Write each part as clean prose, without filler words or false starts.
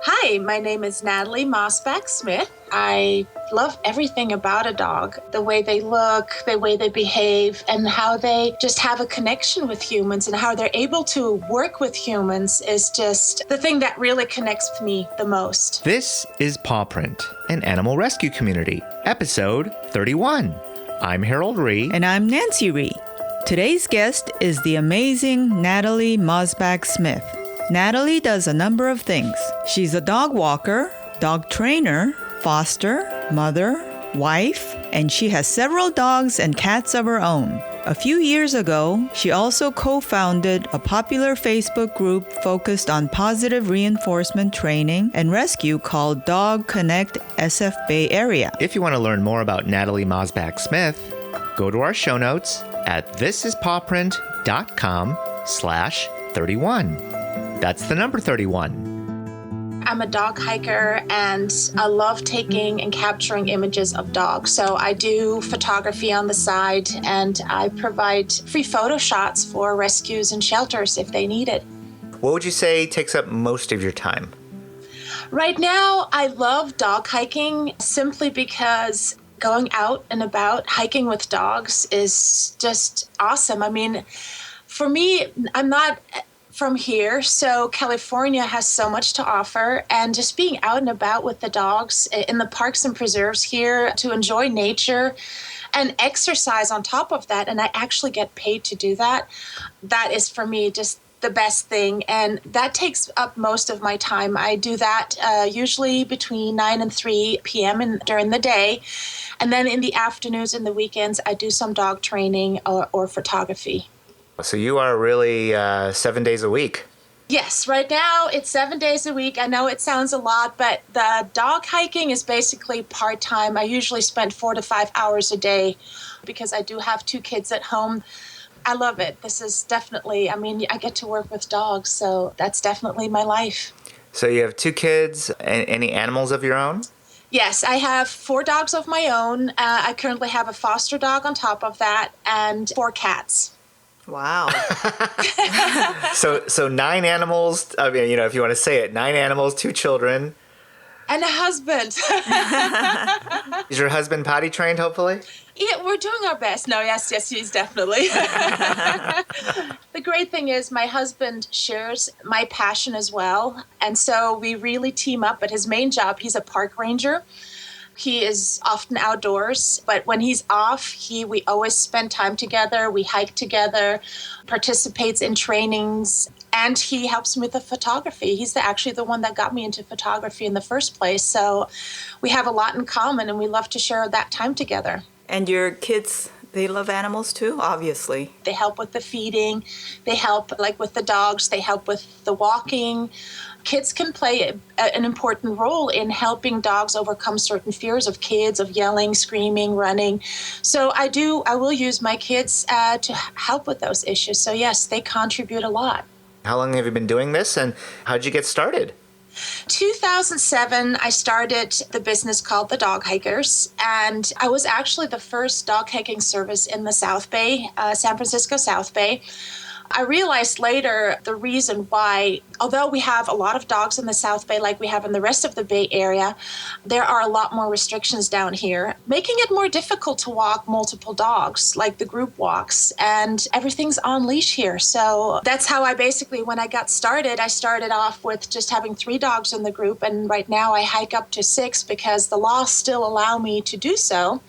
Hi, my name is Nathalie Mosbach Smith. I love everything about a dog, the way they look, the way they behave, and how they just have a connection with humans and how they're able to work with humans is just the thing that really connects with me the most. This is Paw Print, an animal rescue community, episode 31. I'm Harold Ree. And I'm Nancy Ree. Today's guest is the amazing Nathalie Mosbach Smith. Natalie does a number of things. She's a dog walker, dog trainer, foster, mother, wife, and she has several dogs and cats of her own. A few years ago, she also co-founded a popular Facebook group focused on positive reinforcement training and rescue called Dog Connect SF Bay Area. If you want to learn more about Nathalie Mosbach Smith, go to our show notes at thisispawprint.com/31. That's the number 31. I'm a dog hiker and I love taking and capturing images of dogs. So I do photography on the side and I provide free photo shots for rescues and shelters if they need it. What would you say takes up most of your time? Right now, I love dog hiking simply because going out and about hiking with dogs is just awesome. I mean, for me, I'm not from here, so California has so much to offer, and just being out and about with the dogs in the parks and preserves here to enjoy nature and exercise on top of that, and I actually get paid to do that, that is for me just the best thing, and that takes up most of my time. I do that usually between 9 and 3 p.m. during the day, and then in the afternoons and the weekends I do some dog training or photography. So you are really 7 days a week. Yes, right now it's 7 days a week. I know it sounds a lot, but the dog hiking is basically part-time. I usually spend 4 to 5 hours a day because I do have 2 kids at home. I love it. This is definitely, I mean, I get to work with dogs, so that's definitely my life. So you have 2 kids, and any animals of your own? Yes, I have 4 dogs of my own. I currently have a foster dog on top of that and 4 cats. Wow. So 9 animals, I mean, if you want to say it, 9 animals, 2 children. And a husband. Is your husband potty trained, hopefully? Yeah, we're doing our best. No, yes, he's definitely. The great thing is my husband shares my passion as well. And so we really team up. But his main job, he's a park ranger. He is often outdoors, but when he's off, we always spend time together. We hike together, participates in trainings, and he helps me with the photography. He's actually the one that got me into photography in the first place. So we have a lot in common, and we love to share that time together. And your kids, they love animals too, obviously. They help with the feeding. They help with the dogs. They help with the walking. Kids can play an important role in helping dogs overcome certain fears of kids, of yelling, screaming, running. So I will use my kids to help with those issues. So yes, they contribute a lot. How long have you been doing this, and how did you get started? 2007, I started the business called the Dog Hikers, and I was actually the first dog hiking service in the South Bay, San Francisco South Bay. I realized later the reason why, although we have a lot of dogs in the South Bay like we have in the rest of the Bay Area, there are a lot more restrictions down here, making it more difficult to walk multiple dogs, like the group walks, and everything's on leash here. So that's how when I got started, I started off with just having 3 dogs in the group, and right now I hike up to 6 because the laws still allow me to do so.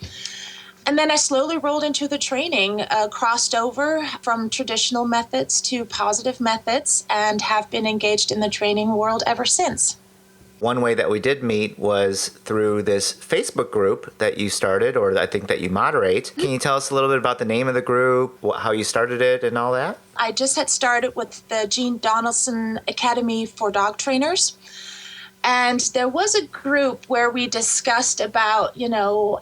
And then I slowly rolled into the training, crossed over from traditional methods to positive methods, and have been engaged in the training world ever since. One way that we did meet was through this Facebook group that you started, or I think that you moderate. Can you tell us a little bit about the name of the group, how you started it, and all that? I just had started with the Donaldson Academy for Dog Trainers. And there was a group where we discussed about,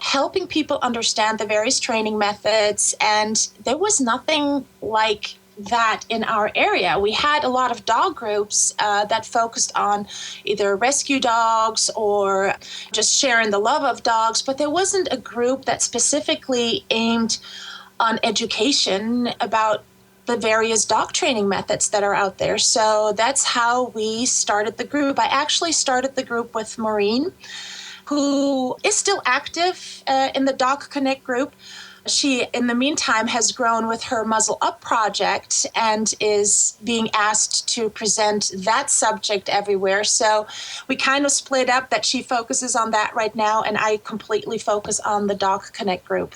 helping people understand the various training methods. And there was nothing like that in our area. We had a lot of dog groups that focused on either rescue dogs or just sharing the love of dogs. But there wasn't a group that specifically aimed on education about the various dog training methods that are out there. So that's how we started the group. I actually started the group with Maureen, who is still active in the Dog Connect group. She, in the meantime, has grown with her Muzzle Up project and is being asked to present that subject everywhere. So we kind of split up that she focuses on that right now, and I completely focus on the Dog Connect group.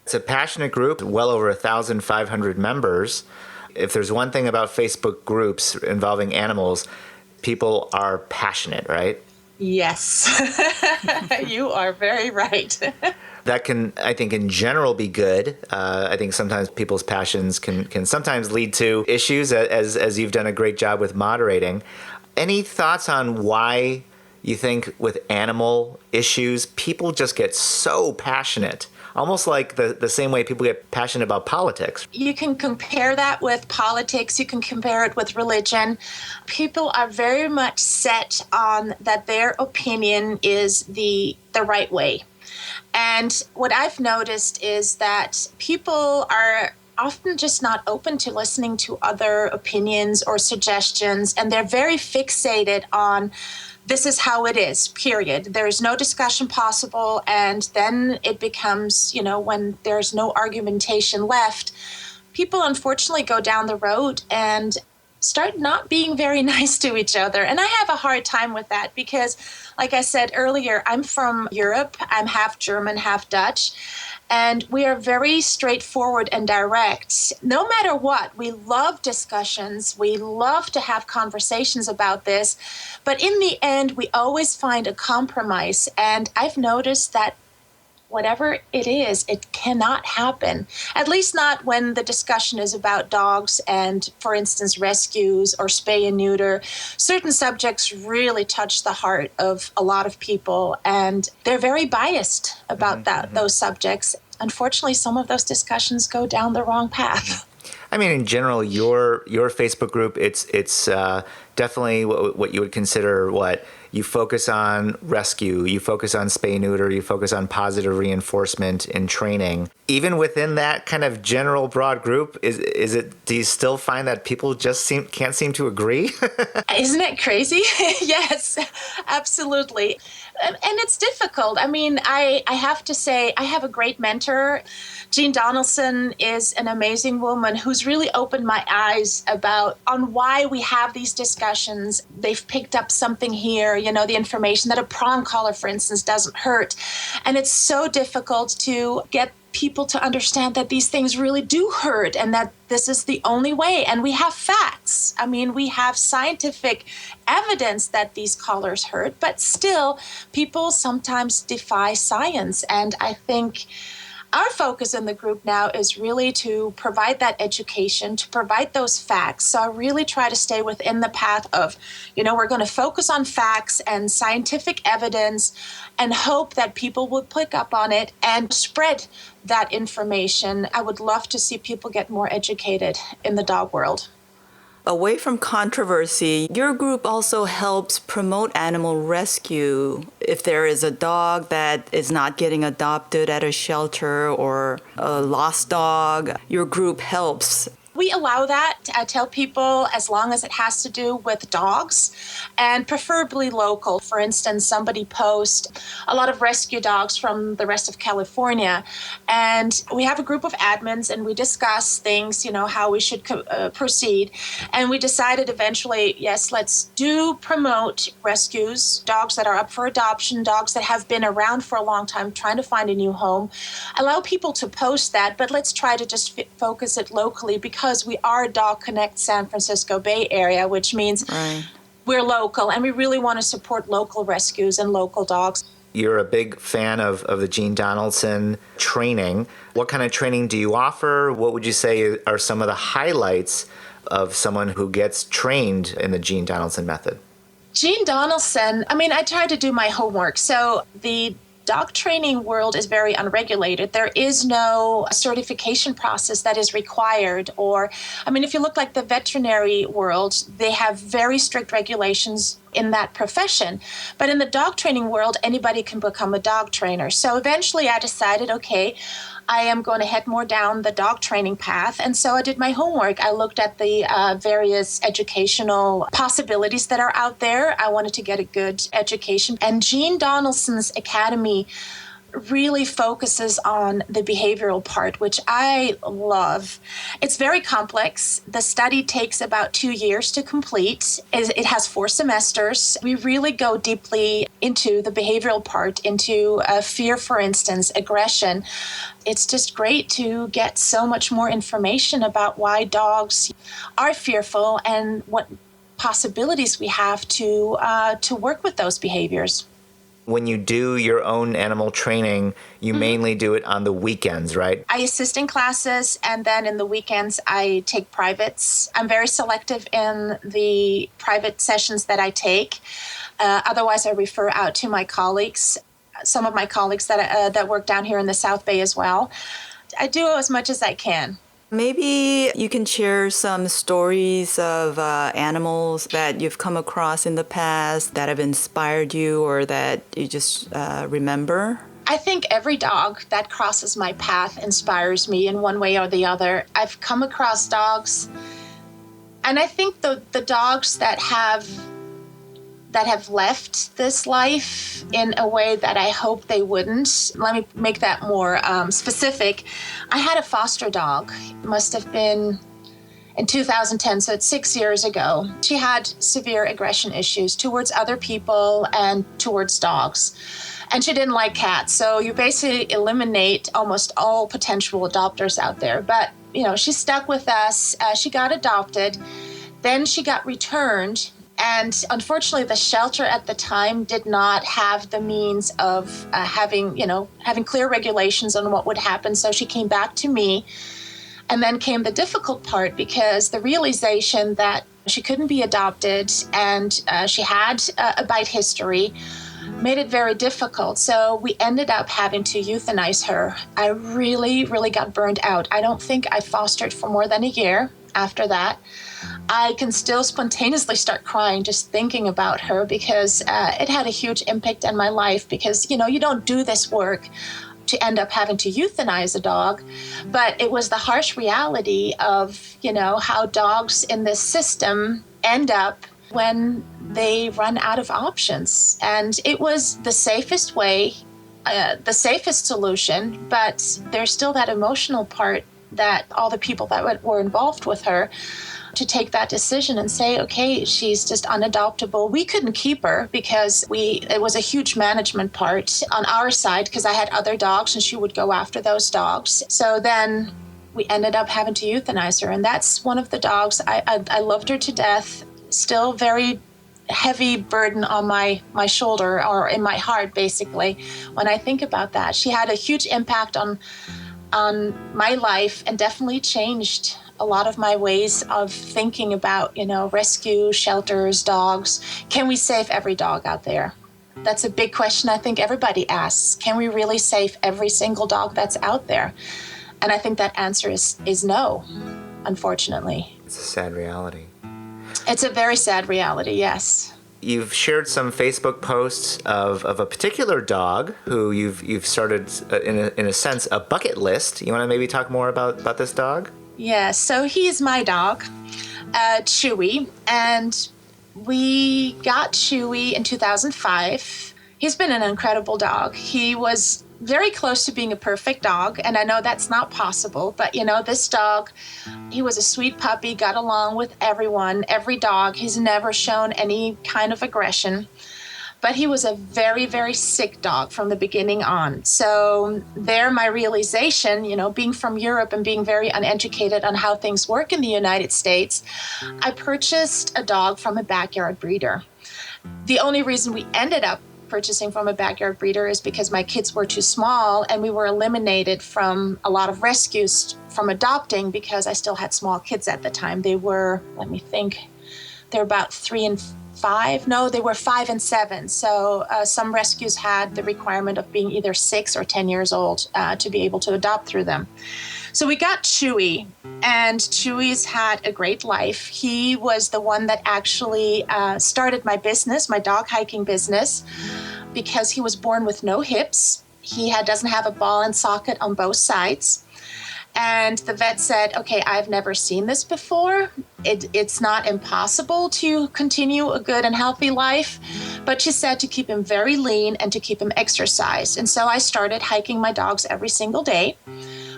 It's a passionate group, well over 1,500 members. If there's one thing about Facebook groups involving animals, people are passionate, right? Yes, you are very right. That can, I think, in general be good. I think sometimes people's passions can sometimes lead to issues, as you've done a great job with moderating. Any thoughts on why you think with animal issues, people just get so passionate? Almost like the same way people get passionate about politics. You can compare that with politics. You can compare it with religion. People are very much set on that their opinion is the right way. And what I've noticed is that people are often just not open to listening to other opinions or suggestions, and they're very fixated on this is how it is, period. There is no discussion possible, and then it becomes, when there's no argumentation left, people unfortunately go down the road and start not being very nice to each other. And I have a hard time with that because, like I said earlier, I'm from Europe. I'm half German, half Dutch. And we are very straightforward and direct. No matter what, we love discussions. We love to have conversations about this. But in the end, we always find a compromise. And I've noticed that whatever it is, it cannot happen. At least not when the discussion is about dogs and, for instance, rescues or spay and neuter. Certain subjects really touch the heart of a lot of people, and they're very biased about those subjects. Unfortunately, some of those discussions go down the wrong path. I mean, in general, your Facebook group, it's definitely what you would consider you focus on rescue, you focus on spay neuter, you focus on positive reinforcement in training. Even within that kind of general broad group, is it? Do you still find that people just can't seem to agree? Isn't it crazy? Yes, absolutely. And it's difficult. I mean, I have to say, I have a great mentor. Jean Donaldson is an amazing woman who's really opened my eyes on why we have these discussions. They've picked up something here, the information that a prong collar, for instance, doesn't hurt. And it's so difficult to get people to understand that these things really do hurt and that this is the only way. And we have facts. I mean, we have scientific evidence that these collars hurt, but still people sometimes defy science. And I think our focus in the group now is really to provide that education, to provide those facts. So I really try to stay within the path of, we're going to focus on facts and scientific evidence and hope that people will pick up on it and spread that information. I would love to see people get more educated in the dog world. Away from controversy, your group also helps promote animal rescue. If there is a dog that is not getting adopted at a shelter or a lost dog, your group helps. We allow that. I tell people as long as it has to do with dogs and preferably local. For instance, somebody posts a lot of rescue dogs from the rest of California. And we have a group of admins and we discuss things, how we should proceed. And we decided eventually, yes, let's promote rescues, dogs that are up for adoption, dogs that have been around for a long time trying to find a new home. Allow people to post that, but let's try to just focus it locally because we are Dog Connect San Francisco Bay Area, which means we're local and we really want to support local rescues and local dogs. You're a big fan of the Jean Donaldson training. What kind of training do you offer? What would you say are some of the highlights of someone who gets trained in the Jean Donaldson method? Jean Donaldson, I tried to do my homework. So the dog training world is very unregulated. There is no certification process that is required. Or, if you look like the veterinary world, they have very strict regulations in that profession. But in the dog training world, anybody can become a dog trainer. So eventually I decided, okay, I am going to head more down the dog training path. And so I did my homework. I looked at the various educational possibilities that are out there. I wanted to get a good education. And Jean Donaldson's academy really focuses on the behavioral part, which I love. It's very complex. The study takes about 2 years to complete. It has 4 semesters. We really go deeply into the behavioral part, into fear, for instance, aggression. It's just great to get so much more information about why dogs are fearful and what possibilities we have to work with those behaviors. When you do your own animal training, you mainly do it on the weekends, right? I assist in classes, and then in the weekends, I take privates. I'm very selective in the private sessions that I take. Otherwise, I refer out to my colleagues, some of my colleagues that work down here in the South Bay as well. I do as much as I can. Maybe you can share some stories of animals that you've come across in the past that have inspired you or that you just remember. I think every dog that crosses my path inspires me in one way or the other. I've come across dogs, and I think the dogs that have left this life in a way that I hope they wouldn't. Let me make that more specific. I had a foster dog. It must have been in 2010, so it's 6 years ago. She had severe aggression issues towards other people and towards dogs. And she didn't like cats. So you basically eliminate almost all potential adopters out there. But, she stuck with us. She got adopted. Then she got returned. And unfortunately, the shelter at the time did not have the means of having clear regulations on what would happen. So she came back to me. And then came the difficult part, because the realization that she couldn't be adopted and she had a bite history made it very difficult. So we ended up having to euthanize her. I really, really got burned out. I don't think I fostered for more than a year after that. I can still spontaneously start crying just thinking about her, because it had a huge impact on my life, because, you don't do this work to end up having to euthanize a dog. But it was the harsh reality of, how dogs in this system end up when they run out of options. And it was the safest way, the safest solution, but there's still that emotional part that all the people that were involved with her to take that decision and say, okay, she's just unadoptable. We couldn't keep her because it was a huge management part on our side, because I had other dogs and she would go after those dogs. So then we ended up having to euthanize her. And that's one of the dogs. I loved her to death. Still very heavy burden on my shoulder, or in my heart, basically, when I think about that. She had a huge impact on my life, and definitely changed a lot of my ways of thinking about, rescue, shelters, dogs. Can we save every dog out there? That's a big question I think everybody asks. Can we really save every single dog that's out there? And I think that answer is no, unfortunately. It's a sad reality. It's a very sad reality, yes. You've shared some Facebook posts of a particular dog who you've started, in a sense, a bucket list. You want to maybe talk more about this dog? Yeah, so he's my dog, Chewie, and we got Chewie in 2005. He's been an incredible dog. He was very close to being a perfect dog, and I know that's not possible, but this dog, he was a sweet puppy, got along with everyone, every dog. He's never shown any kind of aggression, but he was a very, very sick dog from the beginning on. So there, my realization, being from Europe and being very uneducated on how things work in the United States, I purchased a dog from a backyard breeder. The only reason we ended up purchasing from a backyard breeder is because my kids were too small, and we were eliminated from a lot of rescues from adopting because I still had small kids at the time. They were, they're about 3 and 5. No, they were 5 and 7. So some rescues had the requirement of being either 6 or 10 years old to be able to adopt through them. So we got Chewie, and Chewie's had a great life. He was the one that actually started my business, my dog hiking business, because he was born with no hips. He doesn't have a ball and socket on both sides. And the vet said, okay, I've never seen this before. It's not impossible to continue a good and healthy life, but she said to keep him very lean and to keep him exercised. And so I started hiking my dogs every single day,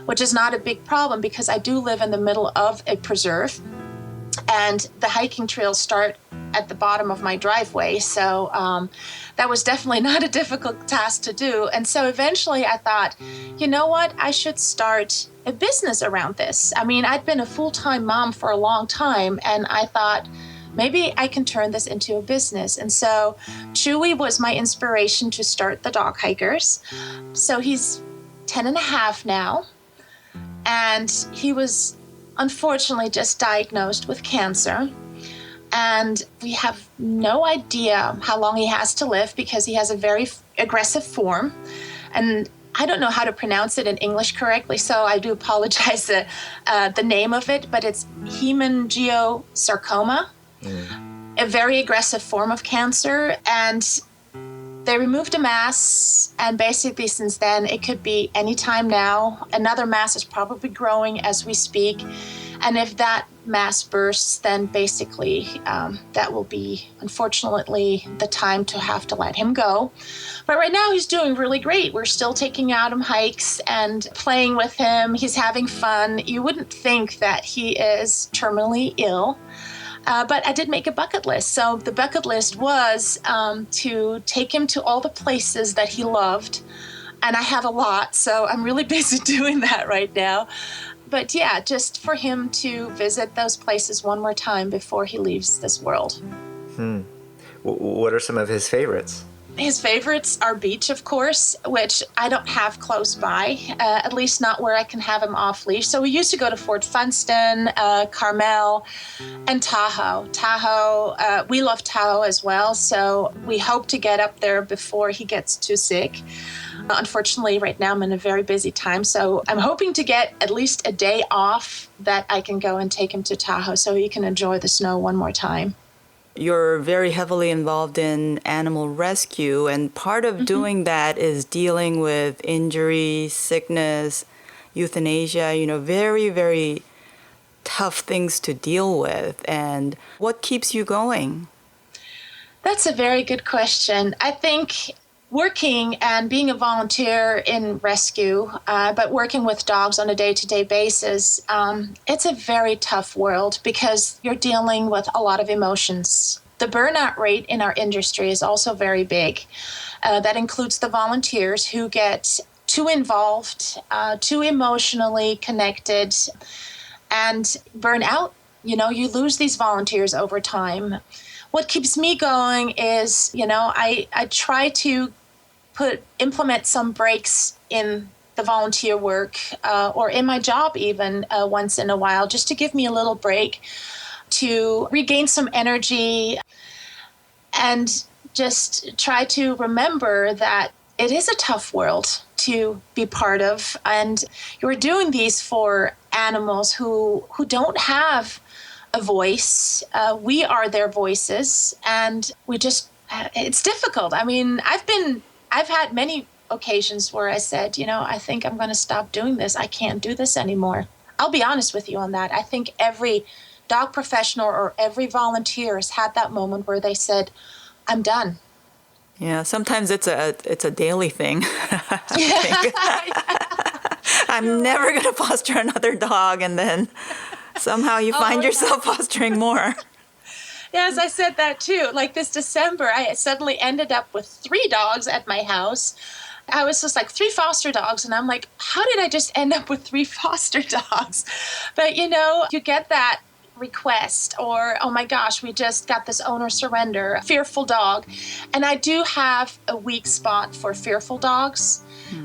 which is not a big problem because I do live in the middle of a preserve, and the hiking trails start at the bottom of my driveway. So that was definitely not a difficult task to do. And so eventually I thought, you know what, I should start a business around this. I mean, I'd been a full-time mom for a long time, and I thought, maybe I can turn this into a business. And so Chewie was my inspiration to start the Dog Hikers. So he's 10 and a half now, and he was unfortunately just diagnosed with cancer. And we have no idea how long he has to live because he has a very aggressive form. And I don't know how to pronounce it in English correctly, so I do apologize the name of it, but it's Hemangiosarcoma, a very aggressive form of cancer. And they removed a mass, and basically since then, it could be any time now. Another mass is probably growing as we speak. And if that mass bursts, then basically that will be, unfortunately, the time to have to let him go. But right now he's doing really great. We're still taking out him hikes and playing with him. He's having fun. You wouldn't think that he is terminally ill. But I did make a bucket list. So the bucket list was to take him to all the places that he loved. And I have a lot, so I'm really busy doing that right now. But yeah, just for him to visit those places one more time before he leaves this world. What are some of his favorites? His favorites are beach, of course, which I don't have close by, at least not where I can have him off leash. So we used to go to Fort Funston, Carmel, and Tahoe. We love Tahoe as well, so we hope to get up there before he gets too sick. Unfortunately, right now I'm in a very busy time, so I'm hoping to get at least a day off that I can go and take him to Tahoe so he can enjoy the snow one more time. You're very heavily involved in animal rescue, and part of doing that is dealing with injury, sickness, euthanasia, very, very tough things to deal with. And what keeps you going? That's a very good question. I think working and being a volunteer in rescue, but working with dogs on a day-to-day basis, it's a very tough world because you're dealing with a lot of emotions. The burnout rate in our industry is also very big. That includes the volunteers who get too involved, too emotionally connected, and burn out. You lose these volunteers over time. What keeps me going is, I try to implement some breaks in the volunteer work or in my job even once in a while, just to give me a little break to regain some energy and just try to remember that it is a tough world to be part of. And you're doing these for animals who don't have a voice. We are their voices, and it's difficult. I mean, I've had many occasions where I said, I think I'm going to stop doing this. I can't do this anymore. I'll be honest with you on that. I think every dog professional or every volunteer has had that moment where they said, I'm done. Yeah, sometimes it's a daily thing. I'm never going to foster another dog, and then somehow you find yourself fostering more. Yes, I said that too. Like this December, I suddenly ended up with 3 dogs at my house. I was just like 3 foster dogs, and I'm like, how did I just end up with 3 foster dogs? But you get that request, or oh my gosh, we just got this owner surrender, fearful dog. And I do have a weak spot for fearful dogs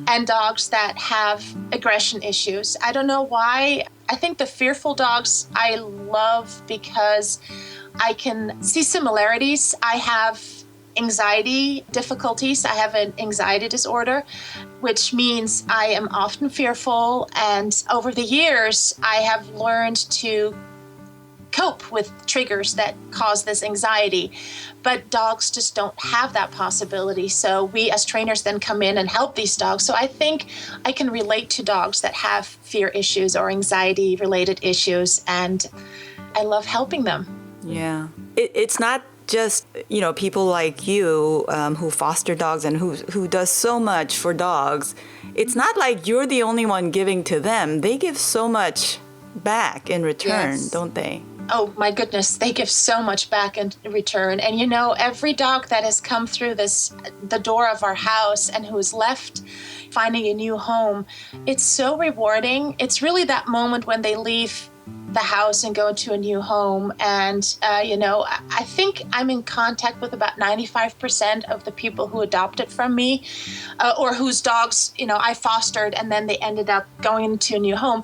and dogs that have aggression issues. I don't know why. I think the fearful dogs I love because I can see similarities. I have anxiety difficulties. I have an anxiety disorder, which means I am often fearful. And over the years, I have learned to cope with triggers that cause this anxiety. But dogs just don't have that possibility. So we as trainers then come in and help these dogs. So I think I can relate to dogs that have fear issues or anxiety related issues. And I love helping them. Yeah. It's not just, people like you who foster dogs and who does so much for dogs. It's not like you're the only one giving to them. They give so much back in return, Yes. don't they? Oh my goodness, they give so much back in return. And every dog that has come through the door of our house and who's left finding a new home, it's so rewarding. It's really that moment when they leave the house and go to a new home. And, I think I'm in contact with about 95% of the people who adopted from me or whose dogs, I fostered and then they ended up going into a new home.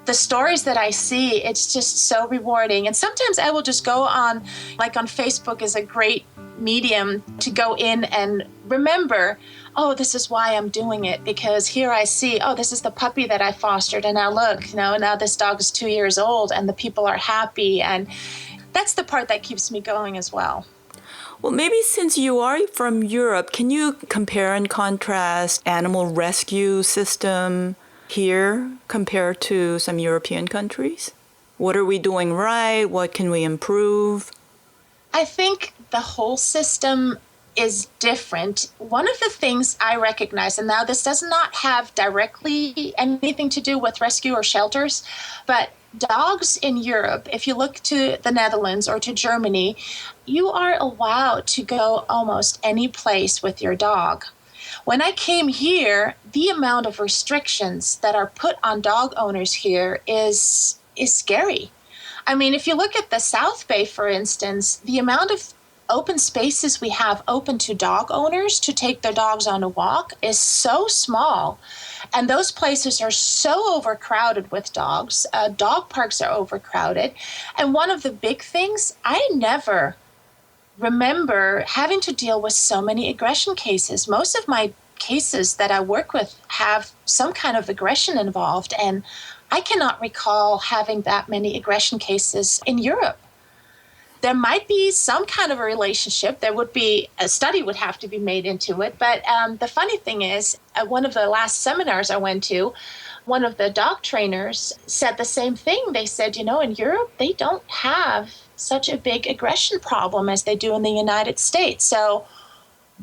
The stories that I see, it's just so rewarding. And sometimes I will just go on Facebook is a great medium to go in and remember, oh, this is why I'm doing it. Because here I see, oh, this is the puppy that I fostered. And now look, now this dog is 2 years old and the people are happy. And that's the part that keeps me going as well. Well, maybe since you are from Europe, can you compare and contrast animal rescue system here compared to some European countries? What are we doing right? What can we improve? I think the whole system is different. One of the things I recognize, and now this does not have directly anything to do with rescue or shelters, but dogs in Europe, if you look to the Netherlands or to Germany, you are allowed to go almost any place with your dog. When I came here, the amount of restrictions that are put on dog owners here is scary. I mean, if you look at the South Bay, for instance, the amount of open spaces we have open to dog owners to take their dogs on a walk is so small. And those places are so overcrowded with dogs. Dog parks are overcrowded. And one of the big things, I never remember having to deal with so many aggression cases. Most of my cases that I work with have some kind of aggression involved, and I cannot recall having that many aggression cases in Europe. There might be some kind of a relationship. There would be a study would have to be made into it. But the funny thing is, at one of the last seminars I went to, one of the dog trainers said the same thing. They said, in Europe, they don't have such a big aggression problem as they do in the United States. So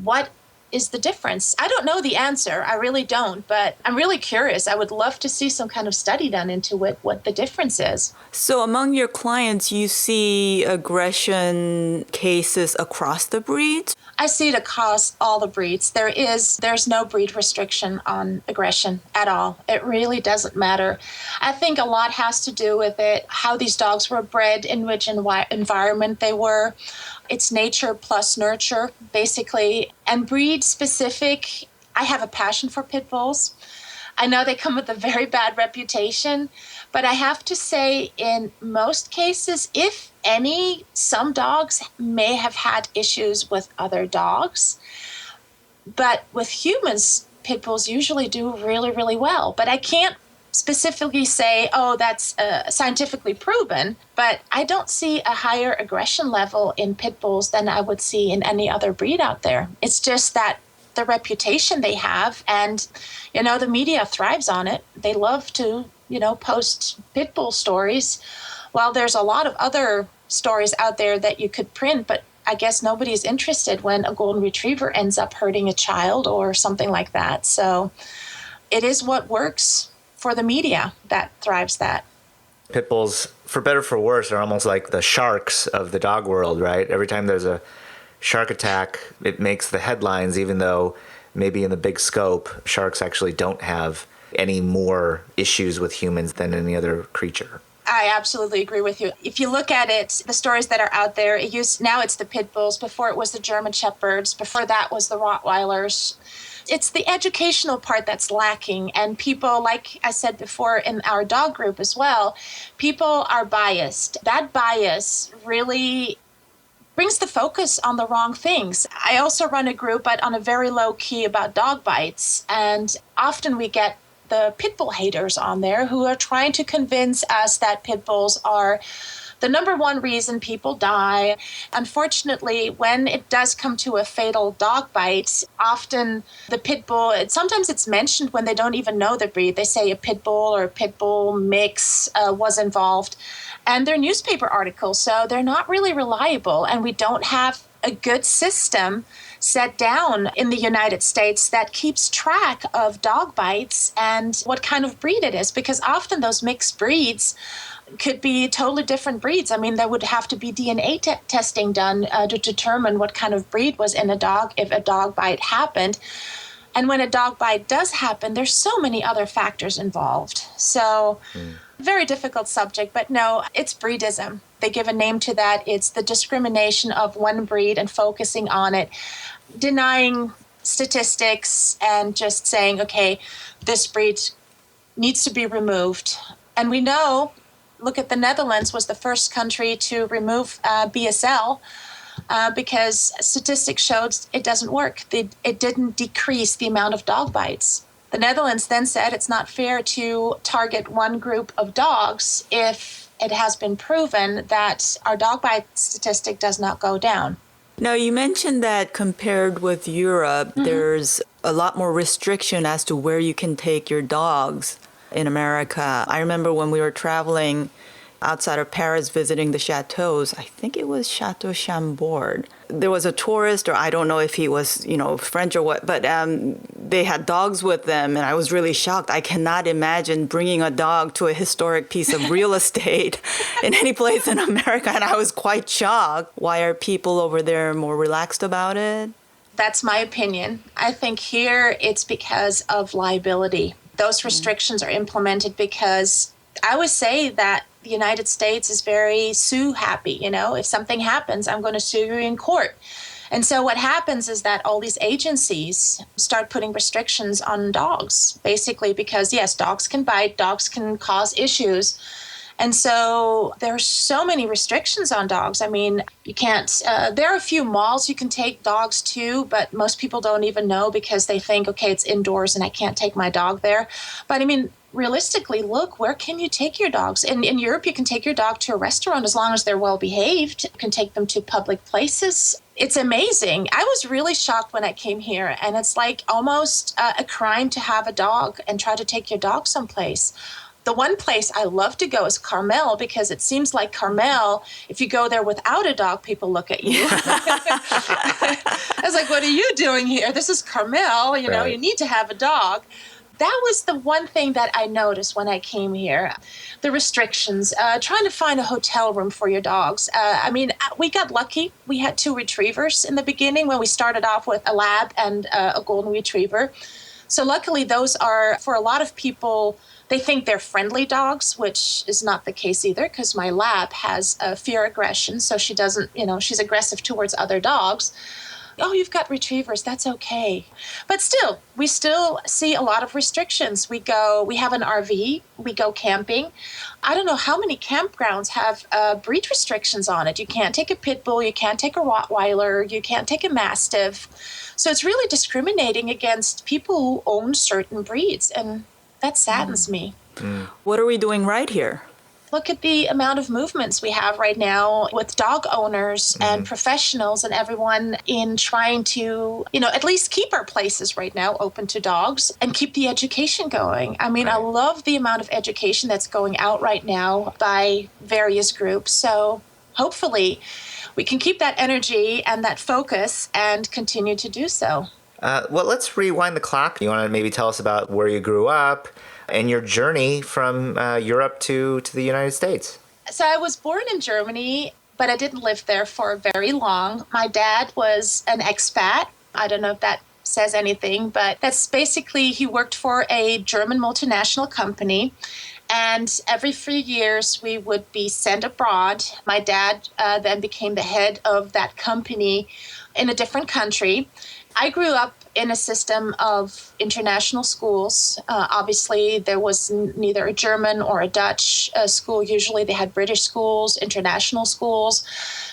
what is the difference? I don't know the answer. I really don't, but I'm really curious. I would love to see some kind of study done into it, what the difference is. So among your clients, you see aggression cases across the breeds? I see it across all the breeds. There's no breed restriction on aggression at all. It really doesn't matter. I think a lot has to do with it, how these dogs were bred, in which environment they were. It's nature plus nurture, basically. And breed specific, I have a passion for pit bulls. I know they come with a very bad reputation, but I have to say in most cases, if any, some dogs may have had issues with other dogs. But with humans, pit bulls usually do really, really well. But I can't specifically say, oh, that's scientifically proven, but I don't see a higher aggression level in pit bulls than I would see in any other breed out there. It's just that the reputation they have, and, the media thrives on it. They love to, post pit bull stories. Well, there's a lot of other stories out there that you could print, but I guess nobody's interested when a golden retriever ends up hurting a child or something like that. So it is what works for the media that thrives that. Pit bulls, for better or for worse, are almost like the sharks of the dog world, right? Every time there's a shark attack, it makes the headlines, even though maybe in the big scope, sharks actually don't have any more issues with humans than any other creature. I absolutely agree with you. If you look at it, the stories that are out there, now it's the pit bulls. Before it was the German shepherds. Before that was the Rottweilers. It's the educational part that's lacking. And people, like I said before in our dog group as well, people are biased. That bias really brings the focus on the wrong things. I also run a group, but on a very low key about dog bites. And often we get the pit bull haters on there who are trying to convince us that pit bulls are the number one reason people die. Unfortunately, when it does come to a fatal dog bite, often the pit bull, sometimes it's mentioned when they don't even know the breed. They say a pit bull or a pit bull mix was involved. And they're newspaper articles, so they're not really reliable. And we don't have a good system set down in the United States that keeps track of dog bites and what kind of breed it is, because often those mixed breeds could be totally different breeds. I mean, there would have to be DNA testing done to determine what kind of breed was in a dog if a dog bite happened. And when a dog bite does happen, there's so many other factors involved. So very difficult subject, but no, it's breedism. They give a name to that. It's the discrimination of one breed and focusing on it, denying statistics and just saying, okay, this breed needs to be removed. And we know, look at the Netherlands was the first country to remove BSL because statistics showed it doesn't work. It didn't decrease the amount of dog bites. The Netherlands then said it's not fair to target one group of dogs if it has been proven that our dog bite statistic does not go down. Now, you mentioned that compared with Europe, there's a lot more restriction as to where you can take your dogs in America. I remember when we were traveling outside of Paris visiting the chateaus, I think it was Chateau Chambord. There was a tourist, or I don't know if he was, French or what, but they had dogs with them, and I was really shocked. I cannot imagine bringing a dog to a historic piece of real estate in any place in America, and I was quite shocked. Why are people over there more relaxed about it? That's my opinion. I think here it's because of liability. Those restrictions are implemented because I would say that the United States is very sue happy. If something happens, I'm going to sue you in court. And so what happens is that all these agencies start putting restrictions on dogs, basically because, yes, dogs can bite, dogs can cause issues. And so there are so many restrictions on dogs. I mean, you can't, there are a few malls you can take dogs to, but most people don't even know because they think, okay, it's indoors and I can't take my dog there. But I mean, realistically, look, where can you take your dogs? In Europe, you can take your dog to a restaurant as long as they're well behaved. You can take them to public places. It's amazing. I was really shocked when I came here, and it's like almost a crime to have a dog and try to take your dog someplace. The one place I love to go is Carmel because it seems like Carmel, if you go there without a dog, people look at you. I was like, what are you doing here? This is Carmel, Right. You need to have a dog. That was the one thing that I noticed when I came here. The restrictions, trying to find a hotel room for your dogs. We got lucky. We had 2 retrievers in the beginning when we started off with a lab and a golden retriever. So luckily those are, for a lot of people, they think they're friendly dogs, which is not the case either because my lab has fear aggression. So she doesn't, she's aggressive towards other dogs. Oh, you've got retrievers, that's okay. But still, we still see a lot of restrictions. We have an RV, we go camping. I don't know how many campgrounds have breed restrictions on it. You can't take a pit bull, you can't take a Rottweiler, you can't take a Mastiff. So it's really discriminating against people who own certain breeds, and that saddens me. What are we doing right here? Look at the amount of movements we have right now with dog owners and professionals and everyone in trying to, at least keep our places right now open to dogs and keep the education going. I mean, I love the amount of education that's going out right now by various groups. So hopefully we can keep that energy and that focus and continue to do so. Well, let's rewind the clock. You want to maybe tell us about where you grew up and your journey from Europe to the United States? So I was born in Germany, but I didn't live there for very long. My dad was an expat. I don't know if that says anything, but that's basically he worked for a German multinational company. And every few years, we would be sent abroad. My dad then became the head of that company in a different country. I grew up in a system of international schools. Obviously, there was neither a German or a Dutch school. Usually they had British schools, international schools.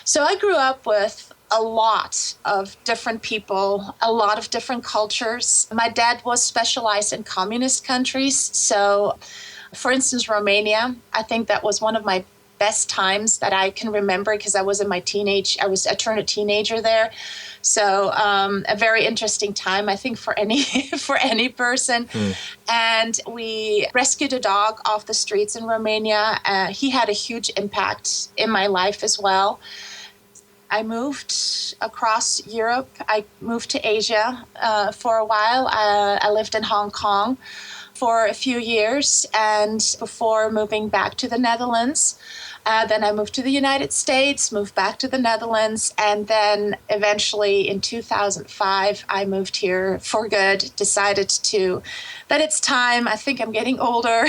So I grew up with a lot of different people, a lot of different cultures. My dad was specialized in communist countries. So, for instance, Romania, I think that was one of my best times that I can remember because I was in my I turned a teenager there. So a very interesting time, I think, for any person. And we rescued a dog off the streets in Romania. He had a huge impact in my life as well. I moved across Europe. I moved to Asia for a while. I lived in Hong Kong for a few years, and before moving back to the Netherlands. Then I moved to the United States, moved back to the Netherlands, and then eventually in 2005, I moved here for good, decided that it's time. I think I'm getting older.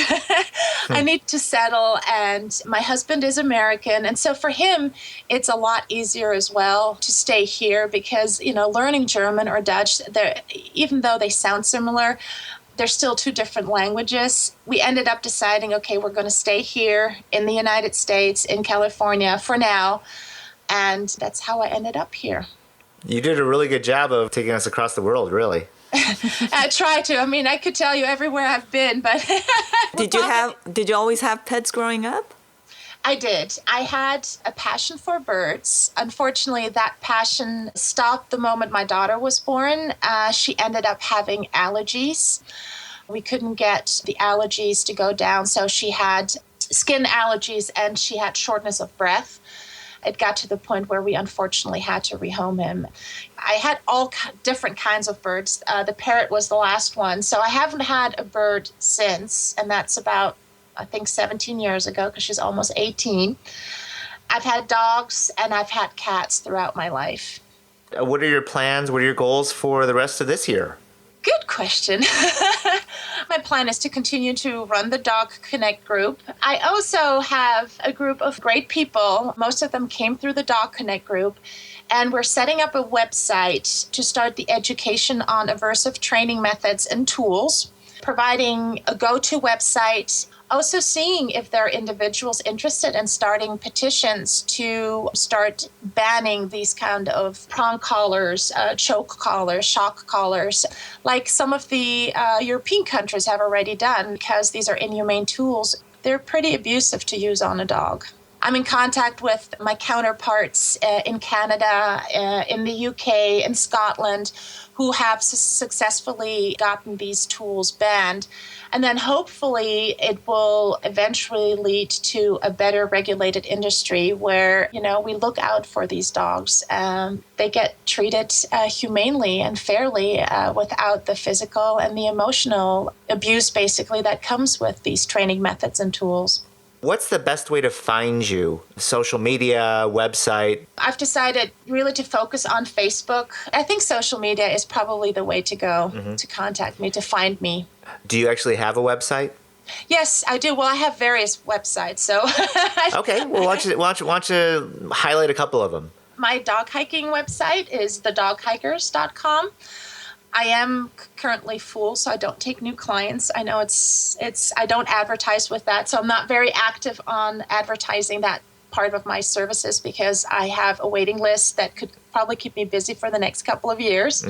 I need to settle, and my husband is American. And so for him, it's a lot easier as well to stay here because, learning German or Dutch, even though they sound similar, they're still two different languages. We ended up deciding, okay, we're going to stay here in the United States, in California for now. And that's how I ended up here. You did a really good job of taking us across the world, really. I try to. I mean, I could tell you everywhere I've been, but... Did you always have pets growing up? I did. I had a passion for birds. Unfortunately, that passion stopped the moment my daughter was born. She ended up having allergies. We couldn't get the allergies to go down, so she had skin allergies and she had shortness of breath. It got to the point where we unfortunately had to rehome him. I had all different kinds of birds. The parrot was the last one, so I haven't had a bird since, and that's about I think 17 years ago because she's almost 18. I've had dogs and I've had cats throughout my life. What are your plans? What are your goals for the rest of this year? Good question. My plan is to continue to run the Dog Connect group. I also have a group of great people. Most of them came through the Dog Connect group. And we're setting up a website to start the education on aversive training methods and tools, providing a go-to website. Also seeing if there are individuals interested in starting petitions to start banning these kind of prong collars, choke collars, shock collars, like some of the European countries have already done because these are inhumane tools. They're pretty abusive to use on a dog. I'm in contact with my counterparts in Canada, in the UK, in Scotland, who have successfully gotten these tools banned. And then hopefully it will eventually lead to a better regulated industry where, we look out for these dogs. They get treated humanely and fairly without the physical and the emotional abuse, basically, that comes with these training methods and tools. What's the best way to find you? Social media, website? I've decided really to focus on Facebook. I think social media is probably the way to go to contact me, to find me. Do you actually have a website? Yes, I do. Well, I have various websites, so... Okay, well, why don't you highlight a couple of them? My dog hiking website is thedoghikers.com. I am currently full, so I don't take new clients. I know I don't advertise with that, so I'm not very active on advertising that part of my services because I have a waiting list that could probably keep me busy for the next couple of years.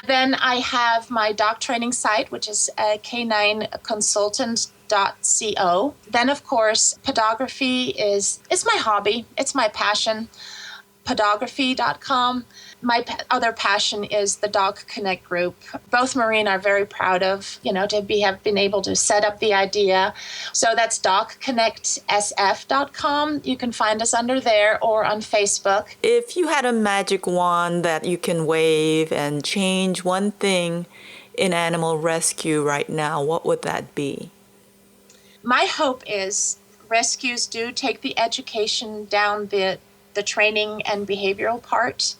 Then I have my dog training site, which is k9consultant.co. Then, of course, PawDOGraphy is my hobby. It's my passion. PawDOGraphy.com. My other passion is the Dog Connect group. Both Maureen are very proud of, to have been able to set up the idea. So that's dogconnectsf.com. You can find us under there or on Facebook. If you had a magic wand that you can wave and change one thing in animal rescue right now, what would that be? My hope is rescues do take the education down the training and behavioral part.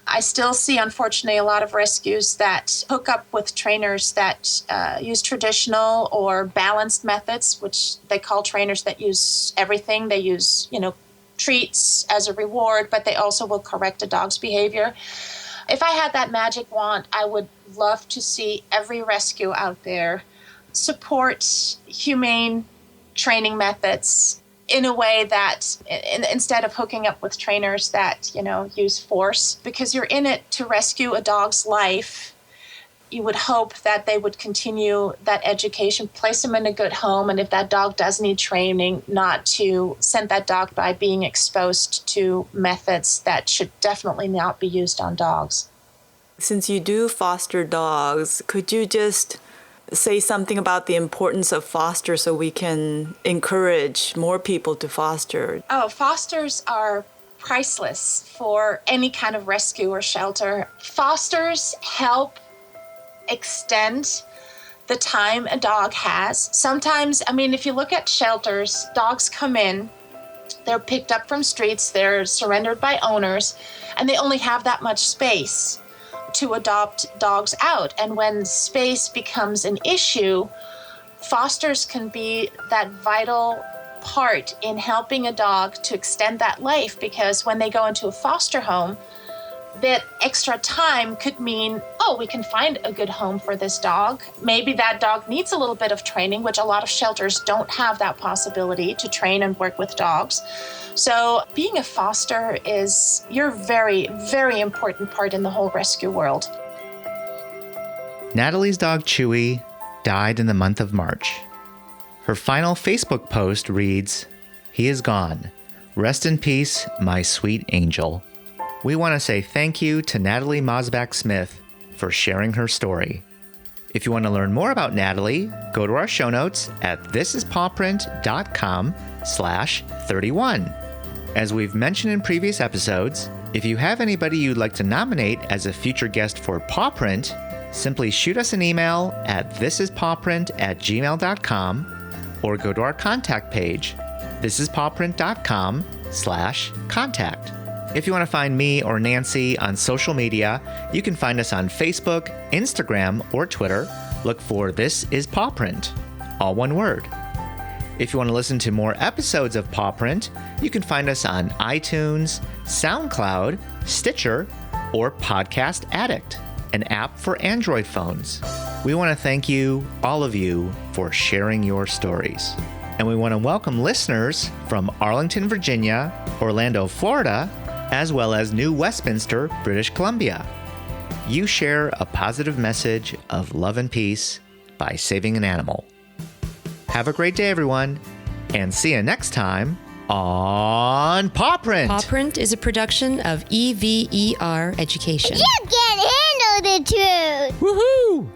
I still see, unfortunately, a lot of rescues that hook up with trainers that use traditional or balanced methods, which they call trainers that use everything. They use, treats as a reward, but they also will correct a dog's behavior. If I had that magic wand, I would love to see every rescue out there support humane training methods in a way that instead of hooking up with trainers that, use force, because you're in it to rescue a dog's life, you would hope that they would continue that education, place them in a good home, and if that dog does need training, not to send that dog by being exposed to methods that should definitely not be used on dogs. Since you do foster dogs, could you just say something about the importance of foster so we can encourage more people to foster? Oh, fosters are priceless for any kind of rescue or shelter. Fosters help extend the time a dog has. Sometimes, if you look at shelters, dogs come in, they're picked up from streets, they're surrendered by owners, and they only have that much space to adopt dogs out. And when space becomes an issue, fosters can be that vital part in helping a dog to extend that life, because when they go into a foster home, that extra time could mean, we can find a good home for this dog. Maybe that dog needs a little bit of training, which a lot of shelters don't have that possibility to train and work with dogs. So being a foster is your very, very important part in the whole rescue world. Natalie's dog Chewie died in the month of March. Her final Facebook post reads, "He is gone. Rest in peace, my sweet angel." We want to say thank you to Nathalie Mosbach Smith for sharing her story. If you want to learn more about Natalie, go to our show notes at thisispawprint.com/31. As we've mentioned in previous episodes, if you have anybody you'd like to nominate as a future guest for PawPrint, simply shoot us an email at thisispawprint@gmail.com or go to our contact page, thisispawprint.com/contact. If you want to find me or Nancy on social media, you can find us on Facebook, Instagram, or Twitter. Look for This Is PawPrint, all one word. If you want to listen to more episodes of PawPrint, you can find us on iTunes, SoundCloud, Stitcher, or Podcast Addict, an app for Android phones. We want to thank you, all of you, for sharing your stories. And we want to welcome listeners from Arlington, Virginia, Orlando, Florida, as well as New Westminster, British Columbia. You share a positive message of love and peace by saving an animal. Have a great day, everyone, and see you next time on PawPrint. PawPrint is a production of EVER Education. You can't handle the truth! Woohoo!